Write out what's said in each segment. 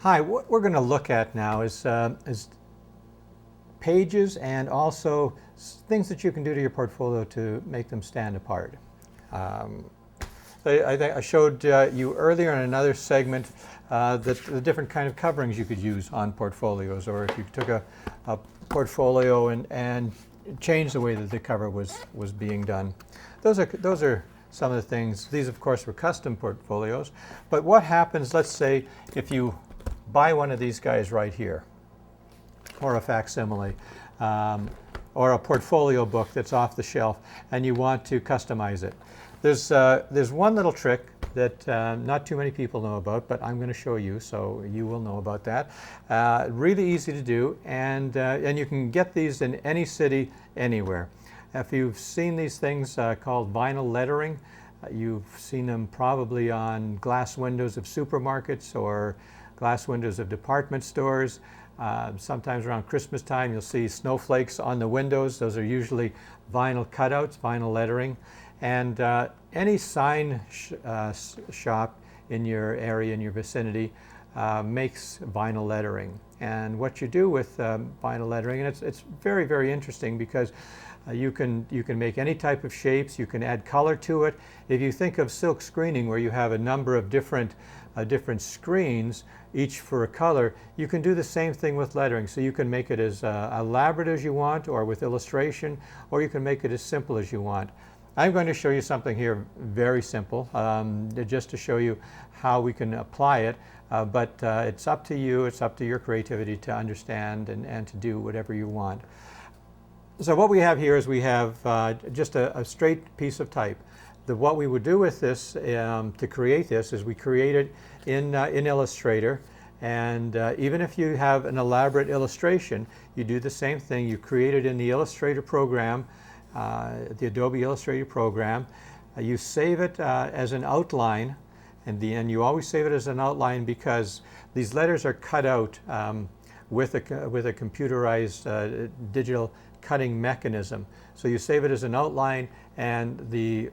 Hi, what we're going to look at now is pages and also things that you can do to your portfolio to make them stand apart. Um, I think I showed you earlier in another segment the different kind of coverings you could use on portfolios, or if you took a portfolio and changed the way that the cover was being done. Those are some of the things. These, of course, were custom portfolios. But what happens, let's say, if you buy one of these guys right here, or a facsimile, or a portfolio book that's off the shelf, and you want to customize it. There's one little trick that not too many people know about, but I'm going to show you, so you will know about that. Really easy to do, and you can get these in any city, anywhere. If you've seen these things called vinyl lettering, you've seen them probably on glass windows of supermarkets or glass windows of department stores. Sometimes around Christmas time you'll see snowflakes on the windows. Those are usually vinyl cutouts, vinyl lettering. And any sign shop in your area, in your vicinity, makes vinyl lettering. And what you do with vinyl lettering, and it's very, very interesting because you can make any type of shapes, you can add color to it. If you think of silk screening, where you have a number of different screens, each for a color, you can do the same thing with lettering. So you can make it as elaborate as you want, or with illustration, or you can make it as simple as you want. I'm going to show you something here very simple, just to show you how we can apply it, but it's up to you, it's up to your creativity to understand and to do whatever you want. So what we have here is we have just a straight piece of type. What we would do with this to create this is we create it in Illustrator, and even if you have an elaborate illustration, you do the same thing. You create it in the Illustrator program, the Adobe Illustrator program. You save it as an outline, and you always save it as an outline because these letters are cut out with a computerized digital cutting mechanism. So you save it as an outline, and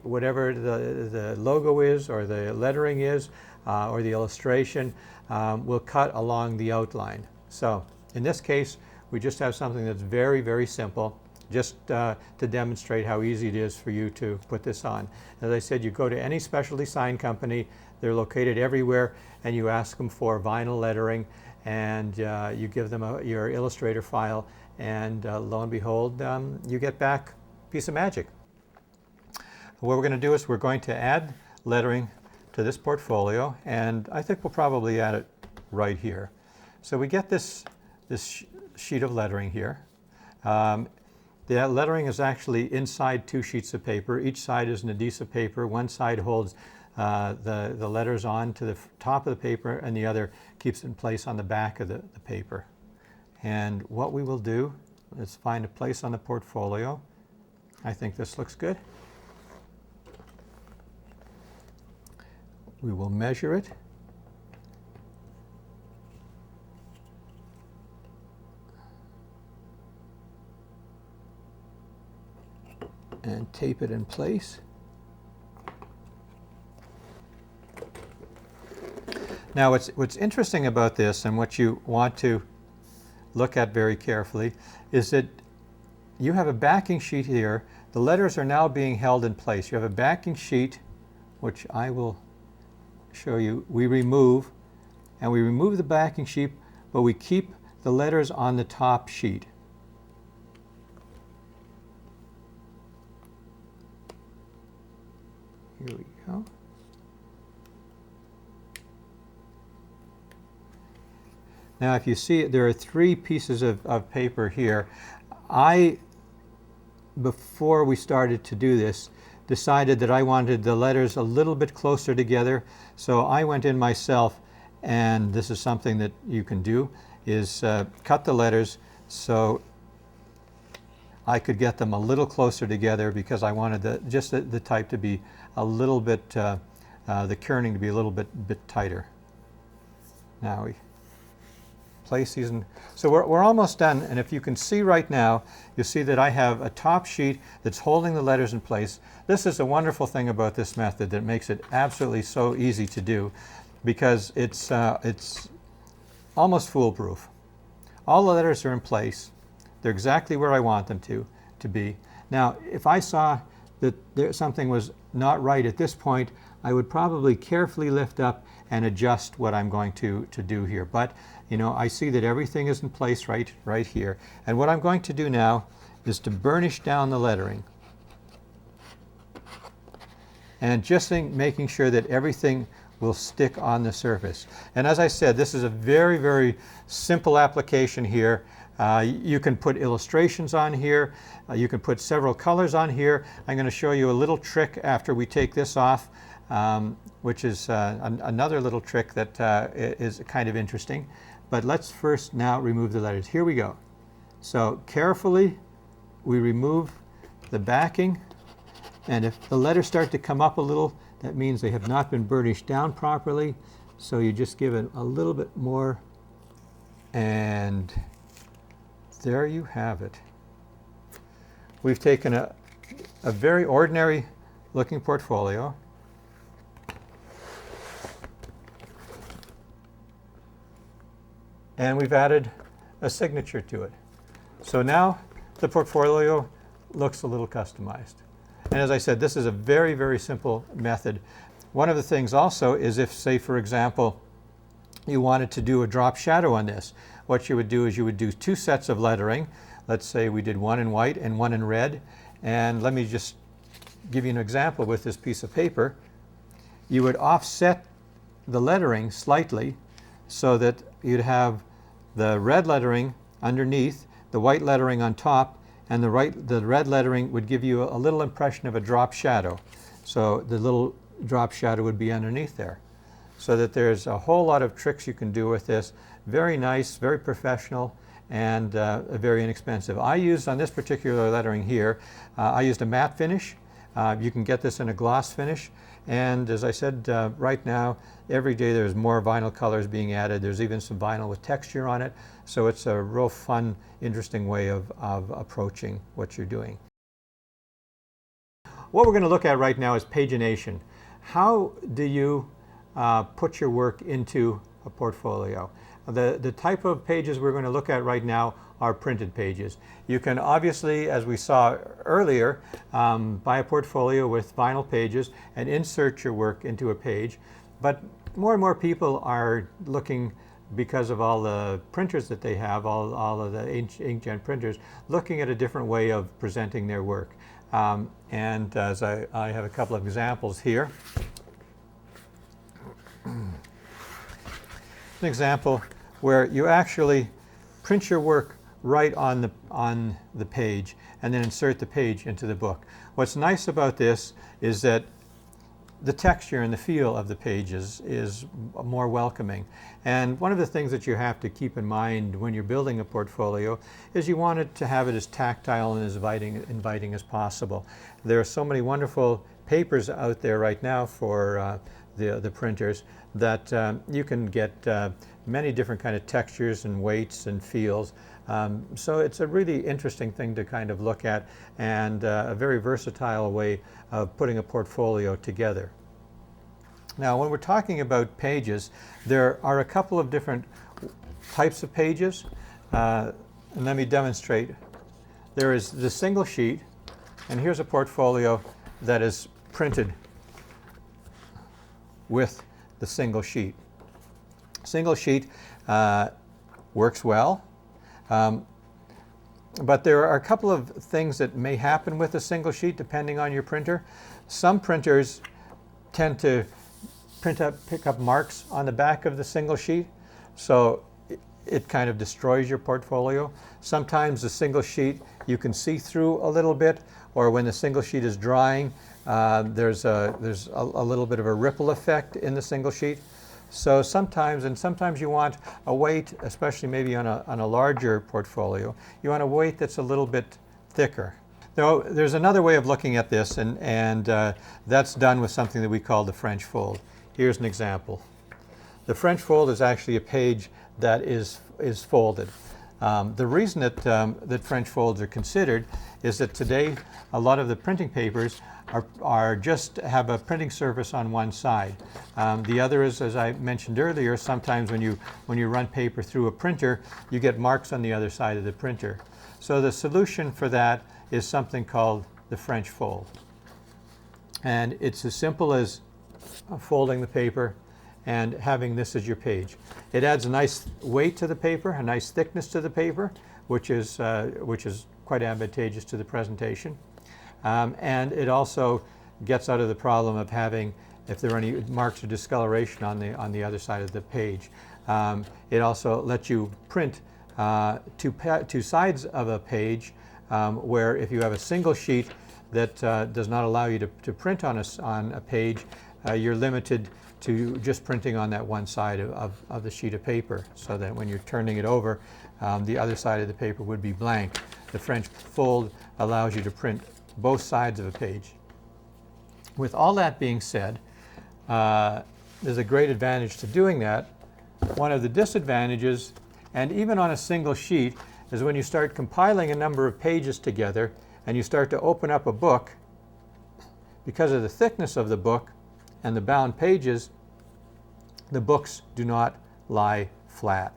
whatever the logo is, or the lettering is, or the illustration will cut along the outline. So in this case, we just have something that's very, very simple, just to demonstrate how easy it is for you to put this on. As I said, you go to any specialty sign company, they're located everywhere, and you ask them for vinyl lettering, and you give them your Illustrator file, and lo and behold, you get back a piece of magic. What we're going to do is we're going to add lettering to this portfolio, and I think we'll probably add it right here. So we get this sheet of lettering here. The lettering is actually inside two sheets of paper. Each side is an adhesive paper. One side holds the letters on to the top of the paper, and the other keeps it in place on the back of the paper. And what we will do is find a place on the portfolio. I think this looks good. We will measure it. And tape it in place. Now what's interesting about this, and what you want to look at very carefully, is that you have a backing sheet here. The letters are now being held in place. You have a backing sheet, which I will show you. We remove the backing sheet, but we keep the letters on the top sheet. Here we go. Now if you see, there are three pieces of paper here. Before we started to do this, decided that I wanted the letters a little bit closer together, so I went in myself, and this is something that you can do, is cut the letters so I could get them a little closer together, because I wanted the type to be a little bit, the kerning to be a little bit tighter. Now we place these in. So we're almost done, and if you can see right now, you'll see that I have a top sheet that's holding the letters in place. This is a wonderful thing about this method that makes it absolutely so easy to do, because it's almost foolproof. All the letters are in place. They're exactly where I want them to be. Now, if I saw that something was not right at this point, I would probably carefully lift up and adjust what I'm going to do here. But, you know, I see that everything is in place right here. And what I'm going to do now is to burnish down the lettering. And just making sure that everything will stick on the surface. And as I said, this is a very, very simple application here. You can put illustrations on here. You can put several colors on here. I'm going to show you a little trick after we take this off, which is another little trick that is kind of interesting. But let's first now remove the letters. Here we go. So carefully we remove the backing, and if the letters start to come up a little, that means they have not been burnished down properly. So you just give it a little bit more, and there you have it. We've taken a very ordinary looking portfolio, and we've added a signature to it. So now the portfolio looks a little customized. And as I said, this is a very, very simple method. One of the things also is if, say, for example, you wanted to do a drop shadow on this, what you would do is you would do 2 sets of lettering. Let's say we did one in white and one in red. And let me just give you an example with this piece of paper. You would offset the lettering slightly so that you'd have the red lettering underneath, the white lettering on top, and the red lettering would give you a little impression of a drop shadow. So the little drop shadow would be underneath there. So that there's a whole lot of tricks you can do with this. Very nice, very professional, and very inexpensive. I used, on this particular lettering here, I used a matte finish. You can get this in a gloss finish. And as I said, right now, every day there's more vinyl colors being added. There's even some vinyl with texture on it. So it's a real fun, interesting way of approaching what you're doing. What we're going to look at right now is pagination. How do you put your work into a portfolio? The type of pages we're going to look at right now are printed pages. You can obviously, as we saw earlier, buy a portfolio with vinyl pages and insert your work into a page. But more and more people are looking, because of all the printers that they have, all of the inkjet printers, looking at a different way of presenting their work. And as I have a couple of examples here. An example where you actually print your work right on the page and then insert the page into the book. What's nice about this is that the texture and the feel of the pages is more welcoming. And one of the things that you have to keep in mind when you're building a portfolio is you want it to have it as tactile and as inviting as possible. There are so many wonderful papers out there right now for the printers that you can get many different kind of textures and weights and feels. So it's a really interesting thing to kind of look at, and a very versatile way of putting a portfolio together. Now, when we're talking about pages, there are a couple of different types of pages, and let me demonstrate. There is the single sheet, and here's a portfolio that is printed with the single sheet. Single sheet works well. But there are a couple of things that may happen with a single sheet depending on your printer. Some printers tend to pick up marks on the back of the single sheet, so it kind of destroys your portfolio. Sometimes the single sheet you can see through a little bit, or when the single sheet is drying, there's a little bit of a ripple effect in the single sheet. So sometimes you want a weight, especially maybe on a larger portfolio, you want a weight that's a little bit thicker. Now, there's another way of looking at this, and that's done with something that we call the French fold. Here's an example. The French fold is actually a page that is folded. The reason that French folds are considered is that today a lot of the printing papers are just have a printing surface on one side. The other is, as I mentioned earlier, sometimes when you run paper through a printer, you get marks on the other side of the printer. So the solution for that is something called the French fold. And it's as simple as folding the paper and having this as your page. It adds a nice weight to the paper, a nice thickness to the paper, which is quite advantageous to the presentation. And it also gets out of the problem of having, if there are any marks of discoloration on the other side of the page. It also lets you print two sides of a page, where if you have a single sheet that does not allow you to print on a page, you're limited to just printing on that one side of the sheet of paper, so that when you're turning it over, the other side of the paper would be blank. The French fold allows you to print both sides of a page. With all that being said, there's a great advantage to doing that. One of the disadvantages, and even on a single sheet, is when you start compiling a number of pages together and you start to open up a book, because of the thickness of the book and the bound pages, the books do not lie flat.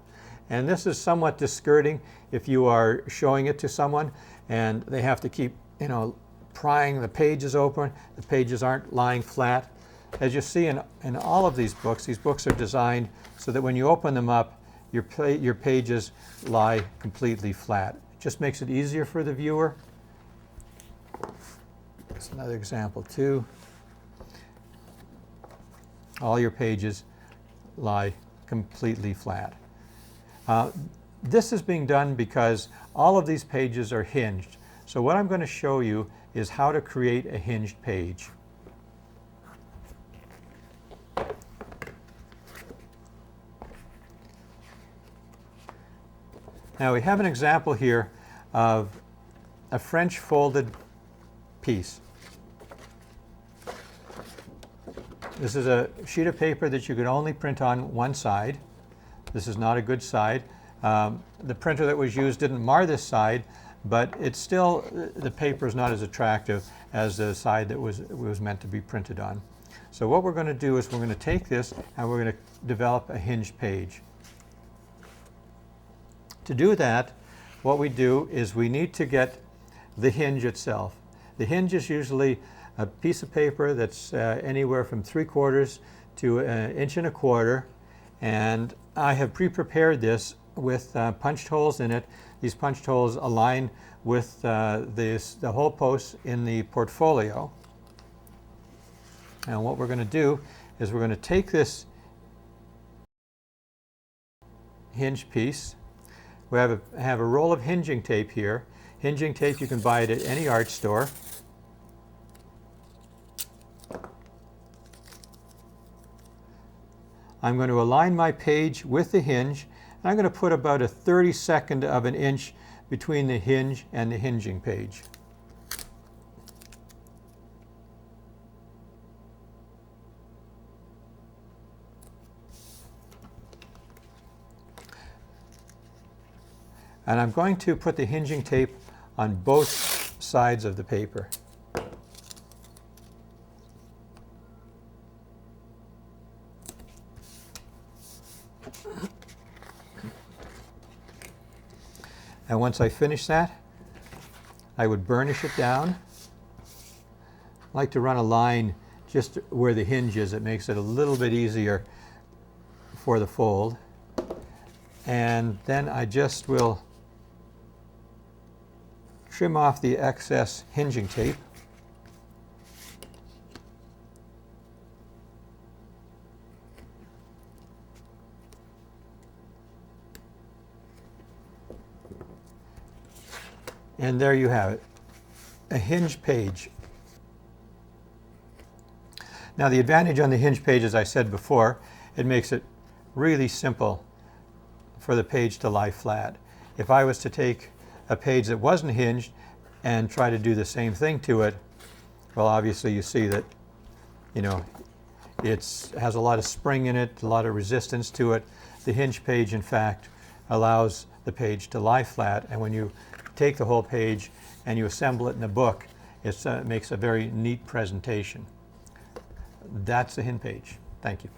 And this is somewhat discouraging if you are showing it to someone and they have to keep, prying the pages open. The pages aren't lying flat. As you see in all of these books are designed so that when you open them up, your pages lie completely flat. It just makes it easier for the viewer. That's another example too. All your pages lie completely flat. This is being done because all of these pages are hinged. So what I'm going to show you is how to create a hinged page. Now we have an example here of a French folded piece. This is a sheet of paper that you could only print on one side. This is not a good side. The printer that was used didn't mar this side, but it's still, the paper is not as attractive as the side that was meant to be printed on. So what we're going to do is we're going to take this and we're going to develop a hinged page. To do that, what we do is we need to get the hinge itself. The hinge is usually a piece of paper that's anywhere from 3/4 to 1.25 inches, and I have pre-prepared this with punched holes in it. These punched holes align with the hole posts in the portfolio. And what we're going to do is we're going to take this hinge piece. We have a roll of hinging tape here. Hinging tape, you can buy it at any art store. I'm going to align my page with the hinge, and I'm going to put about a 32nd of an inch between the hinge and the hinging page. And I'm going to put the hinging tape on both sides of the paper. And once I finish that, I would burnish it down. I like to run a line just where the hinge is. It makes it a little bit easier for the fold. And then I just will trim off the excess hinging tape. And there you have it, a hinged page. Now the advantage on the hinged page, as I said before, it makes it really simple for the page to lie flat. If I was to take a page that wasn't hinged and try to do the same thing to it, well, obviously you see that, it has a lot of spring in it, a lot of resistance to it. The hinged page, in fact, allows the page to lie flat, and when you take the whole page and you assemble it in a book, it makes a very neat presentation. That's the HintPage. Thank you.